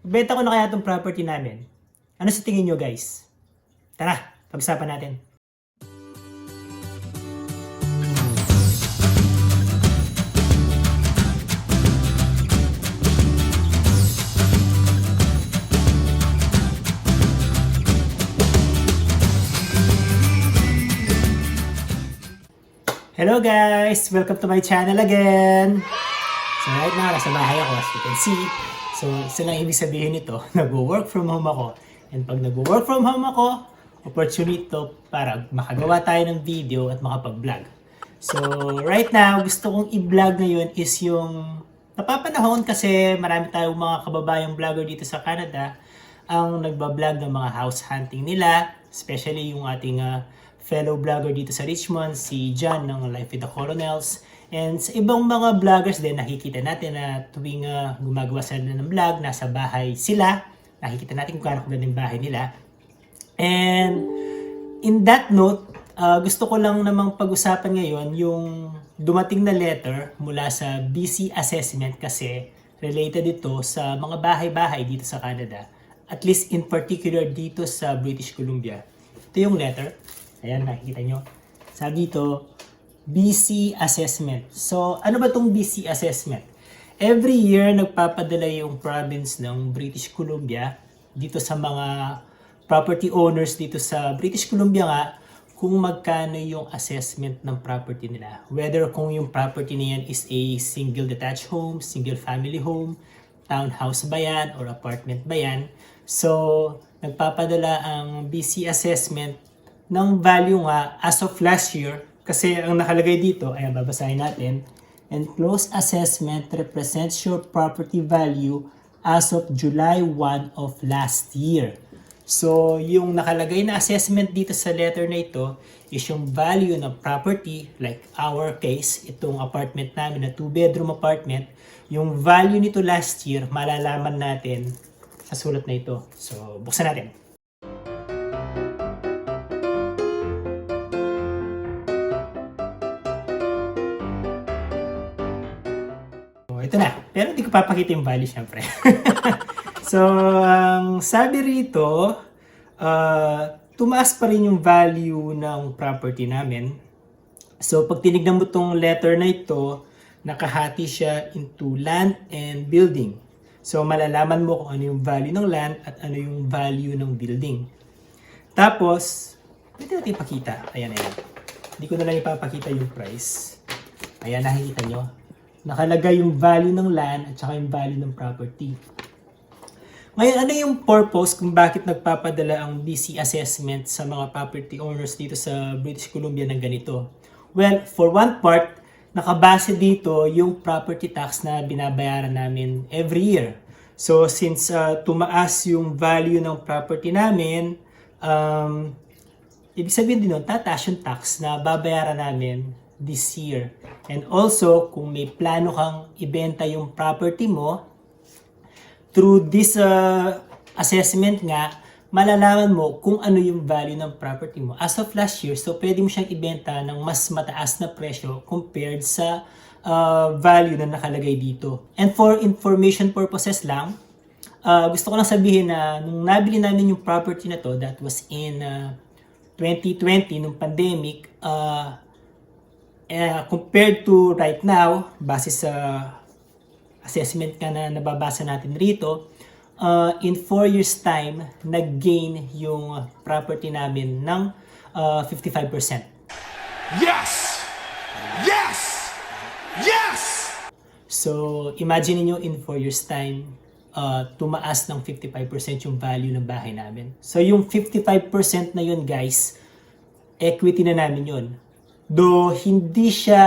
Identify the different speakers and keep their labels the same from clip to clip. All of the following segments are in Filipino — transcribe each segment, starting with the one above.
Speaker 1: benta ko na kaya itong property namin. Ano sa tingin nyo guys? Tara, pag-usapan natin. Hello guys! Welcome to my channel again! So right now, nasa bahay ako as you can see. So isa lang ibig sabihin nito, nag-work from home ako. And pag nag-work from home ako, opportunity to para makagawa tayo ng video at makapag-vlog. So right now, gusto kong i-vlog ngayon is yung napapanahon kasi marami tayong mga kababayang vlogger dito sa Canada ang nagbablog ng mga house hunting nila, especially yung ating fellow vlogger dito sa Richmond, si John ng Life with the Colonels. And sa ibang mga vloggers din, nakikita natin na tuwing gumagawa sila ng vlog, nasa bahay sila. Nakikita natin kung gaano kaganda yung bahay nila. And in that note, gusto ko lang namang pag-usapan ngayon yung dumating na letter mula sa BC Assessment kasi related ito sa mga bahay-bahay dito sa Canada. At least in particular dito sa British Columbia. Ito yung letter. Ayan, nakikita nyo. Sabi dito, BC Assessment. So, ano ba itong BC Assessment? Every year, nagpapadala yung province ng British Columbia dito sa mga property owners dito sa British Columbia nga kung magkano yung assessment ng property nila. Whether kung yung property na yan is a single detached home, single family home, townhouse ba yan, or apartment ba yan. So, nagpapadala ang BC Assessment ng value nga as of last year kasi ang nakalagay dito, ayan babasahin natin, enclosed assessment represents your property value as of July 1 of last year. So, yung nakalagay na assessment dito sa letter na ito is yung value ng property, like our case, itong apartment namin na 2-bedroom apartment, yung value nito last year, malalaman natin sa sulat na ito. So, buksan natin. Ito na. Pero hindi ko papakita yung value syempre. So, ang sabi rito, tumaas pa rin yung value ng property namin. So, pag tinignan mo itong letter na ito, nakahati siya into land and building. So, malalaman mo kung ano yung value ng land at ano yung value ng building. Tapos, pwede natin ipakita. Ayan, ayan. Hindi ko na lang ipapakita yung price. Ayan, nakikita nyo. Nakalagay yung value ng land at saka yung value ng property. Ngayon, ano yung purpose kung bakit nagpapadala ang BC Assessment sa mga property owners dito sa British Columbia ng ganito? Well, for one part, nakabase dito yung property tax na binabayaran namin every year. So, since tumaas yung value ng property namin, ibig sabihin din nun, tataas yung tax na babayaran namin this year. And also, kung may plano kang ibenta yung property mo, through this assessment nga, malalaman mo kung ano yung value ng property mo. As of last year, so pwede mo siyang ibenta ng mas mataas na presyo compared sa value na nakalagay dito. And for information purposes lang, gusto ko lang sabihin na nung nabili namin yung property na to, that was in 2020, nung pandemic, compared to right now, base sa assessment ka na nababasa natin rito, in 4 years time, nag-gain yung property namin ng 55%.
Speaker 2: Yes! Yes! Yes!
Speaker 1: So, imagine niyo in 4 years time, tumaas ng 55% yung value ng bahay namin. So, yung 55% na yun guys, equity na namin yun. Though hindi siya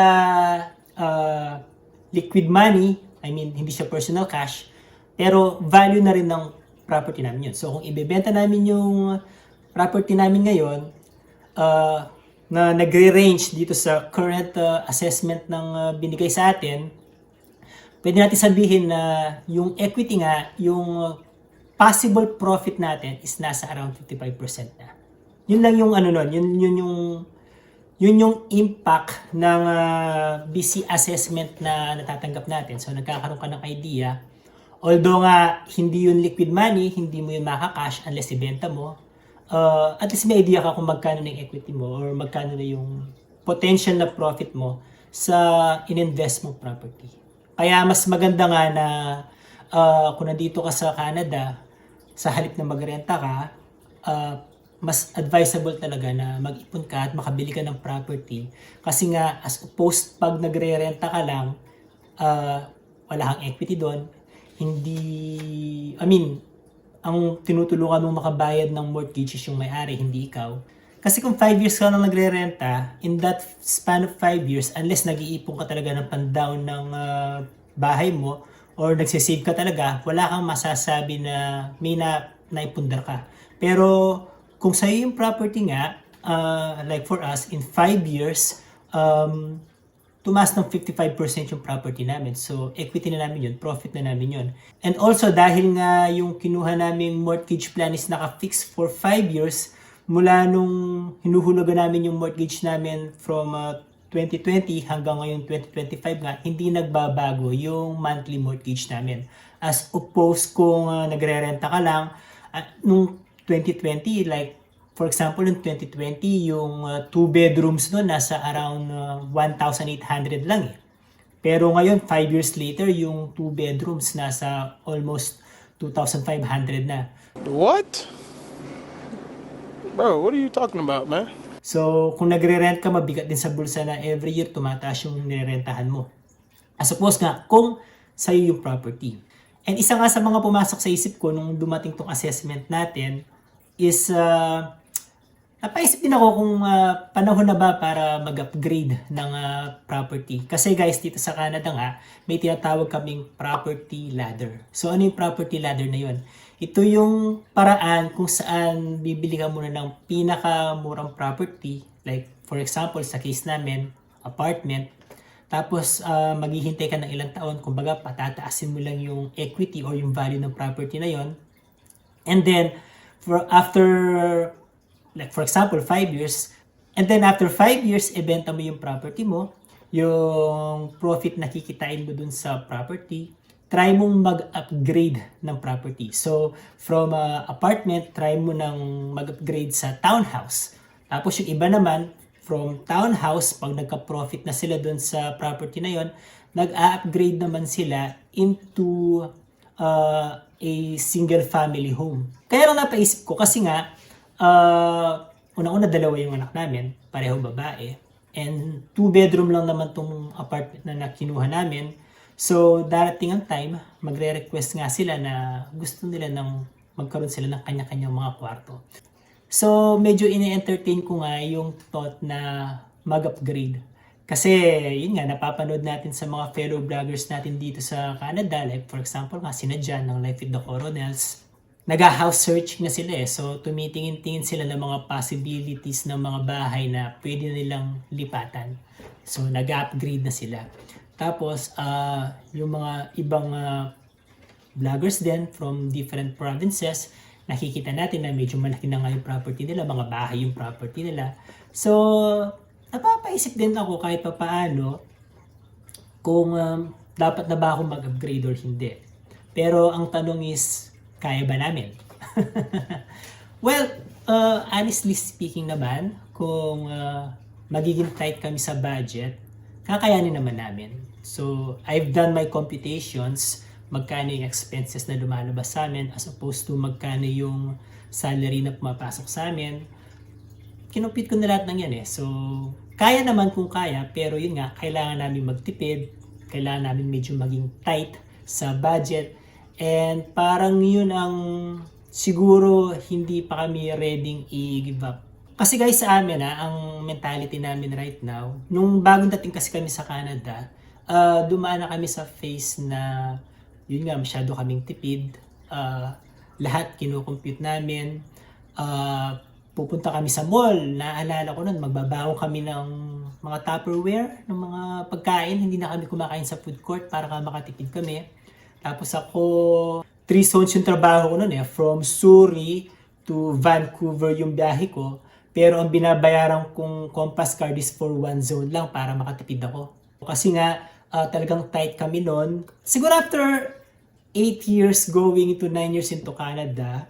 Speaker 1: liquid money, I mean hindi siya personal cash, pero value na rin ng property namin yun. So kung ibebenta namin yung property namin ngayon, na nagre-range dito sa current assessment ng binigay sa atin, pwede natin sabihin na yung equity nga, yung possible profit natin is nasa around 55% na. Yun lang yung ano nun, yun yung impact ng BC assessment na natatanggap natin. So nagkakaroon ka ng idea Although nga, hindi yun liquid money, hindi mo yun makakash unless ibenta mo. At least may idea ka kung magkano na yung equity mo or magkano na yung potential na profit mo sa ininvest mo property. Kaya mas maganda nga na kung nandito ka sa Canada, sa halip na magrenta ka, mas advisable talaga na mag-ipon ka at makabili ka ng property. Kasi nga, as opposed pag nagre-renta ka lang, wala kang equity doon, ang tinutulungan mong makabayad ng mortgage is yung may-ari, hindi ikaw. Kasi kung 5 years ka nang nagre-renta, in that span of 5 years, unless nag-iipon ka talaga ng pan-down ng bahay mo, or nagsisave ka talaga, wala kang masasabi na may naipundar ka. Pero kung sa'yo yung property nga, like for us, in 5 years, tumaas ng 55% yung property namin. So, equity na namin yun, profit na namin yun. And also, dahil nga yung kinuha naming mortgage plan is naka-fix for 5 years, mula nung hinuhulugan namin yung mortgage namin from 2020 hanggang ngayon 2025 nga, hindi nagbabago yung monthly mortgage namin. As opposed kung nagre-renta ka lang, nung 2020, like for example, in 2020, yung 2 bedrooms doon nasa around 1,800 lang eh. Pero ngayon, 5 years later, yung 2 bedrooms nasa almost 2,500 na.
Speaker 2: What? Bro, what are you talking about, man?
Speaker 1: So, kung nagre-rent ka, mabigat din sa bulsa na every year tumataas yung nirerentahan mo. Suppose nga, kung sa'yo yung property. And isa nga sa mga pumasok sa isip ko nung dumating tong assessment natin is napaisip din ako kung panahon na ba para mag-upgrade ng property. Kasi guys, dito sa Canada nga, may tinatawag kaming property ladder. So ano yung property ladder na yun? Ito yung paraan kung saan bibili ka muna ng pinakamurang property. Like for example, sa case namin, apartment. Tapos maghihintay ka ng ilang taon, kumbaga patataasin mo lang yung equity or yung value ng property na yon. And then, like for example, 5 years, and then after 5 years, ibenta mo yung property mo, yung profit na kikitain mo dun sa property, try mong mag-upgrade ng property. So, from apartment, try mo nang mag-upgrade sa townhouse. Tapos yung iba naman, from townhouse, pag nagka-profit na sila dun sa property na yon, nag-upgrade naman sila into a single family home. Kaya lang napaisip ko kasi nga, unang-una dalawa yung anak namin, pareho babae. And 2 bedroom lang naman tong apartment na nakinuha namin. So, darating ang time, magre-request nga sila na gusto nila nang magkaroon sila ng kanya-kanyang mga kwarto. So, medyo ine-entertain ko nga yung thought na mag-upgrade. Kasi, yun nga, napapanood natin sa mga fellow vloggers natin dito sa Canada. Like, for example, nga sina Jan ng Life with the Coronels. Nag-house searching na sila eh. So, tumitingin-tingin sila ng mga possibilities ng mga bahay na pwede nilang lipatan. So, nag-upgrade na sila. Tapos, yung mga ibang vloggers din from different provinces, nakikita natin na medyo malaki na nga yung property nila, mga bahay yung property nila. So, napapaisip din ako kahit pa paano kung dapat na ba akong mag-upgrade or hindi. Pero ang tanong is, kaya ba namin? Well, honestly speaking naman, kung magiging tight kami sa budget, kakayanin naman namin. So, I've done my computations, magkano yung expenses na lumalabas sa amin as opposed to magkano yung salary na pumapasok sa amin. Kinumpit ko na lahat ng yan eh. So, kaya naman kung kaya, pero yun nga, kailangan namin magtipid, kailangan namin medyo maging tight sa budget, and parang yun ang siguro hindi pa kami ready i-give up. Kasi guys sa amin ang mentality namin right now, nung bagong dating kasi kami sa Canada, dumaan na kami sa phase na yun nga masyado kaming tipid. Lahat kinukompute namin. Pupunta kami sa mall. Naalala ko nun, magbabaon kami ng mga Tupperware, ng mga pagkain. Hindi na kami kumakain sa food court para makatipid kami. Tapos ako, 3 zones yung trabaho ko nun eh. From Surrey to Vancouver yung biyahe ko. Pero ang binabayaran kong Compass card is for 1 zone lang para makatipid ako. Kasi nga, talagang tight kami nun. Siguro after 8 years going to 9 years into Canada,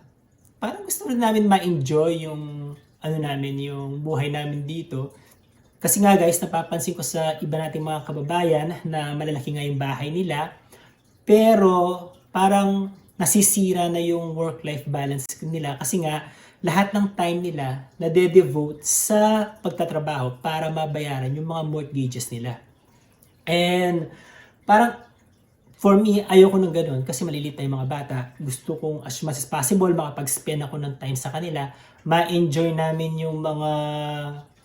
Speaker 1: parang gusto rin namin ma-enjoy yung ano namin, yung buhay namin dito. Kasi nga guys, napapansin ko sa iba nating mga kababayan na malalaki nga yung bahay nila, pero parang nasisira na yung work-life balance nila kasi nga lahat ng time nila nade-devote sa pagtatrabaho para mabayaran yung mga mortgages nila. And parang for me, ayoko ng ganun kasi maliliit na yung mga bata. Gusto kong as much as possible makapag-spend ako ng time sa kanila. Ma-enjoy namin yung mga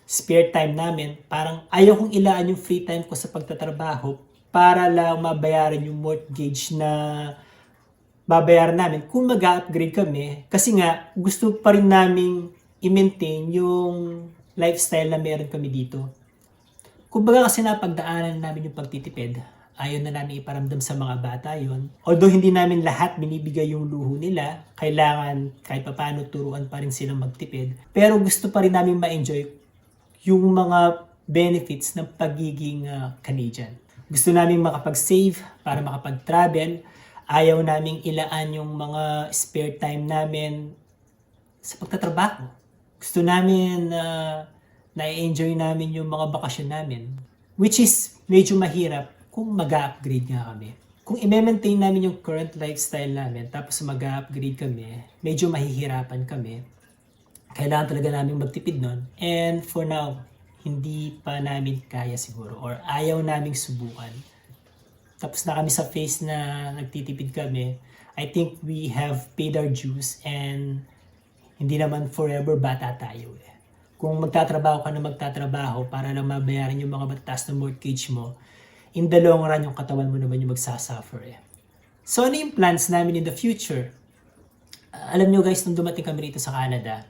Speaker 1: spare time namin. Parang ayokong ilaan yung free time ko sa pagtatrabaho para lang mabayaran yung mortgage na babayaran namin kung mag-upgrade kami. Kasi nga, gusto pa rin namin i-maintain yung lifestyle na meron kami dito. Kumbaga kasi napagdaanan namin yung pagtitipid. Ayaw na namin iparamdam sa mga bata yon. Although hindi namin lahat binibigay yung luho nila, kailangan kahit papaano turuan pa rin silang magtipid. Pero gusto pa rin namin ma-enjoy yung mga benefits ng pagiging Canadian. Gusto namin makapag-save para makapag-travel. Ayaw namin ilaan yung mga spare time namin sa pagtatrabaho. Gusto namin na-enjoy namin yung mga bakasyon namin. Which is medyo mahirap kung mag-upgrade nga kami. Kung i-maintain namin yung current lifestyle namin tapos mag-upgrade kami, medyo mahihirapan kami. Kailangan talaga namin magtipid nun. And for now, hindi pa namin kaya siguro or ayaw naming subukan. Tapos na kami sa phase na nagtitipid kami. I think we have paid our dues and hindi naman forever bata tayo eh. Kung magtatrabaho ka na magtatrabaho para lang mabayaran yung mga mataas na mortgage mo, in the long run, yung katawan mo naman yung magsasuffer eh. So, ano yung plans namin in the future? Alam nyo guys, nung dumating kami rito sa Canada,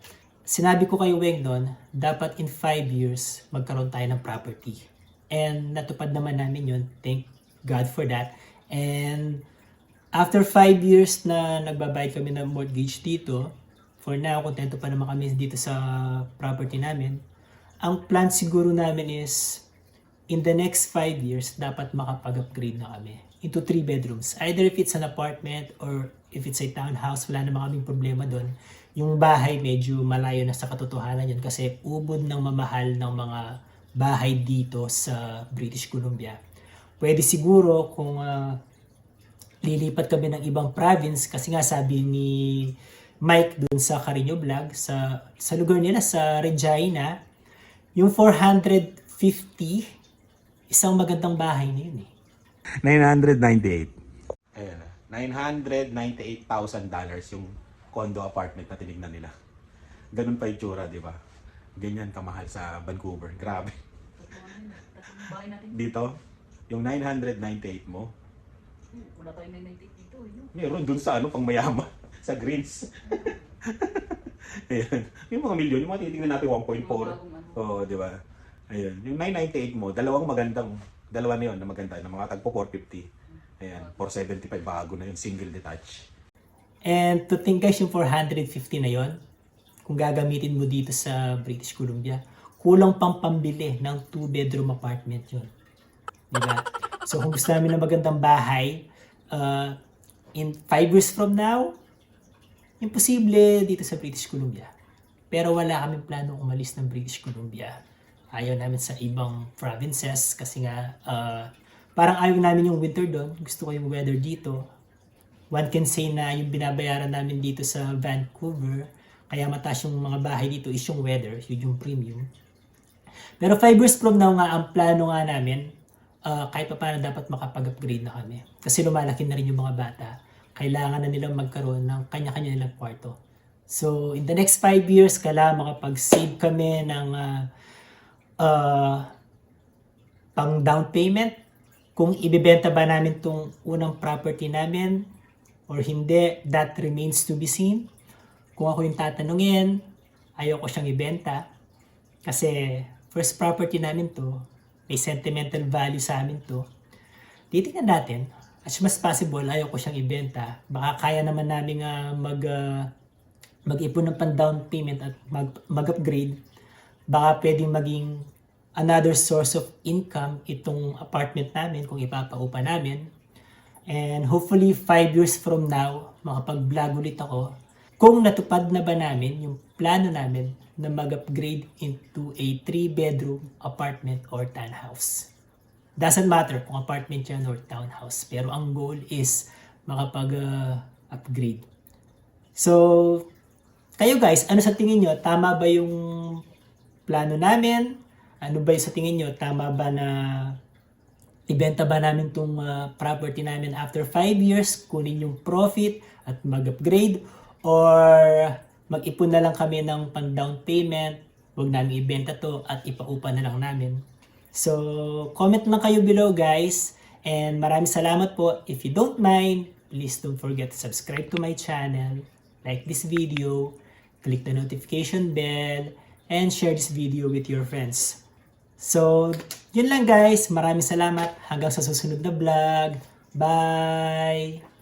Speaker 1: sinabi ko kay Weng doon, dapat in 5 years, magkaroon tayo ng property. And natupad naman namin yun. Thank God for that. And after 5 years na nagbabayad kami ng mortgage dito, for now, kontento pa naman kami dito sa property namin. Ang plan siguro namin is, in the next 5 years, dapat makapag-upgrade na kami into 3 bedrooms. Either if it's an apartment or if it's a townhouse, wala naman kaming problema doon. Yung bahay medyo malayo na sa katotohanan yun kasi ubod ng mamahal ng mga bahay dito sa British Columbia. Pwede siguro kung lilipat kami ng ibang province kasi nga sabi ni Mike doon sa Carino Vlog, sa lugar nila sa Regina, yung 450 isang magandang bahay na yun eh.
Speaker 3: 998. Ayan na. $998,000 yung condo apartment na tinignan nila. Ganun pa yung tsura, di ba? Ganyan kamahal sa Vancouver. Grabe. Dito, yung 998 mo.
Speaker 4: Wala tayong 998 dito.
Speaker 3: Meron dun sa ano, pang mayama. Sa Greens. Ayan. Yung mga milyon, yung mga titignan natin 1.4. Oo, di ba? Ayun, yung 998 mo, dalawa na yun na maganda, na mga tagpo 450. Ayan, 475 bago na yung single detached.
Speaker 1: And to think guys, yung 450 na yon, kung gagamitin mo dito sa British Columbia, kulang pang pambili ng 2-bedroom apartment yun. Diba? So kung gusto namin ng magandang bahay, in 5 years from now, imposible dito sa British Columbia. Pero wala kaming plano umalis ng British Columbia. Ayaw namin sa ibang provinces kasi nga parang ayaw namin yung winter doon. Gusto ko yung weather dito. One can say na yung binabayaran namin dito sa Vancouver, kaya mataas yung mga bahay dito is yung weather, yun yung premium. Pero 5 years from now nga, ang plano nga namin, kahit pa paano dapat makapag-upgrade na kami. Kasi lumalaki na rin yung mga bata. Kailangan na nilang magkaroon ng kanya-kanya nilang kwarto. So, in the next 5 years, kailangan makapag-save kami ng pang down payment, kung ibebenta ba namin tong unang property namin or hindi, that remains to be seen. Kung ako yung tatanungin, ayoko siyang ibenta kasi first property namin to, may sentimental value sa amin to. Titingnan natin, as much as possible, ayoko siyang ibenta. Baka kaya naman namin mag-ipon ng pang down payment at mag-upgrade. Baka pwedeng maging another source of income itong apartment namin kung ipapaupa namin. And hopefully 5 years from now, makapag-vlog ulit ako kung natupad na ba namin yung plano namin na mag-upgrade into a 3-bedroom apartment or townhouse. Doesn't matter kung apartment yan or townhouse. Pero ang goal is makapag-upgrade. So, kayo guys, ano sa tingin nyo? Tama ba yung plano namin? Ano ba yung sa tingin nyo? Tama ba na ibenta ba namin itong property namin after 5 years? Kunin yung profit at mag-upgrade? Or mag-ipon na lang kami ng pang-down payment? Huwag namin ibenta to at ipaupa na lang namin. So, comment lang kayo below guys. And maraming salamat po. If you don't mind, please don't forget to subscribe to my channel. Like this video. Click the notification bell. And share this video with your friends. So, yun lang guys. Maraming salamat. Hanggang sa susunod na vlog. Bye!